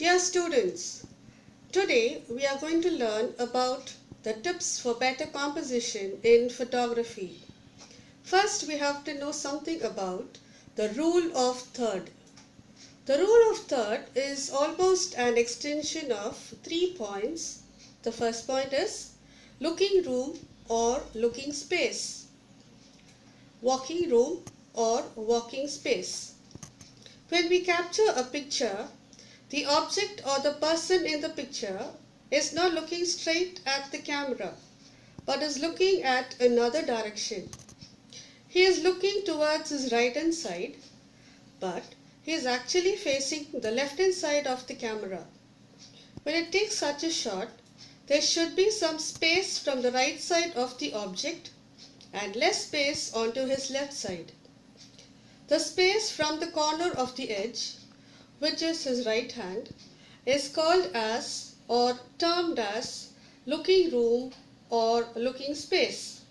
Dear students, today we are going to learn about the tips for better composition in photography. First, we have to know something about the rule of third. The rule of third is almost an extension of 3 points. The first point is looking room or looking space, walking room or walking space. When we capture a picture, the object or the person in the picture is not looking straight at the camera, but is looking at another direction. He is looking towards his right hand side, but he is actually facing the left hand side of the camera. When it takes such a shot, there should be some space from the right side of the object and less space onto his left side. The space from the corner of the edge, which is his right hand, is called as or termed as looking room or looking space.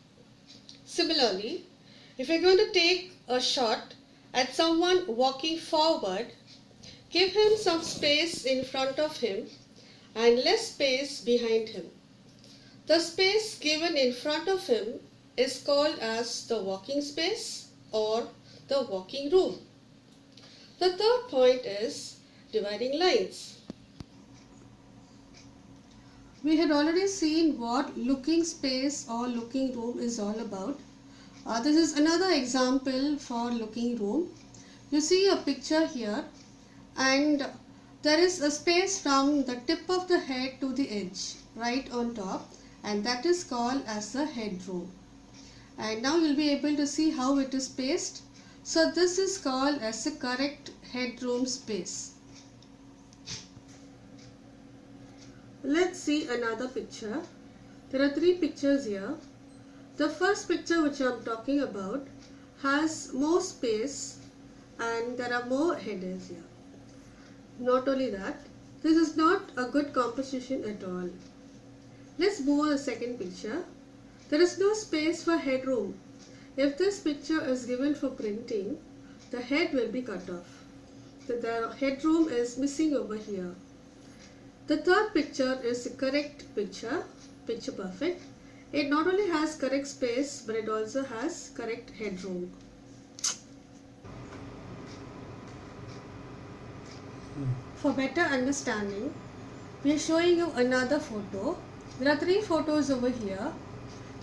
Similarly, if you're going to take a shot at someone walking forward, give him some space in front of him and less space behind him. The space given in front of him is called as the walking space or the walking room. The third point is dividing lines. We had already seen what looking space or looking room is all about. This is another example for looking room. You see a picture here and there is a space from the tip of the head to the edge right on top, and that is called as the headroom. And now you'll be able to see how it is spaced. So this is called as the correct headroom space. Let's see another picture. There are 3 pictures here. The first picture which I am talking about has more space and there are more headers here. Not only that, this is not a good composition at all. Let's move on to the second picture. There is no space for headroom. If this picture is given for printing, the head will be cut off. The headroom is missing over here. The third picture is the correct picture, picture perfect. It not only has correct space, but it also has correct headroom. For better understanding, we are showing you another photo. There are 3 photos over here.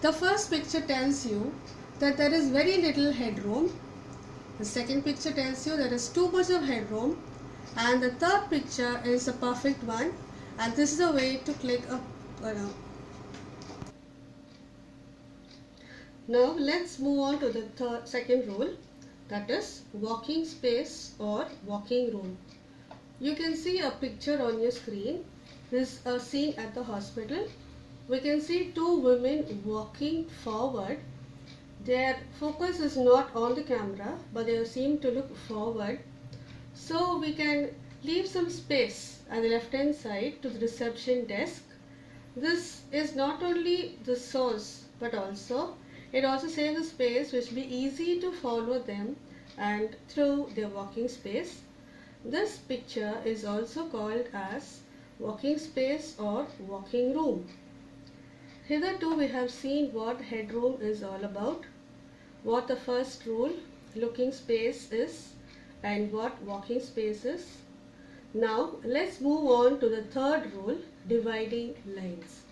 The first picture tells you that there is very little headroom. The second picture tells you there is too much of headroom, and the third picture is the perfect one, and this is the way to click up around. Now let's move on to the second rule, that is walking space or walking room. You can see a picture on your screen. This is a scene at the hospital. We can see 2 women walking forward. Their focus is not on the camera, but they seem to look forward. So we can leave some space at the left hand side to the reception desk. This is not only the source, but it also saves a space which will be easy to follow them and through their walking space. This picture is also called as walking space or walking room. Hitherto we have seen what headroom is all about, what the first rule, looking space, is, and what walking space is. Now let's move on to the third rule, dividing lines.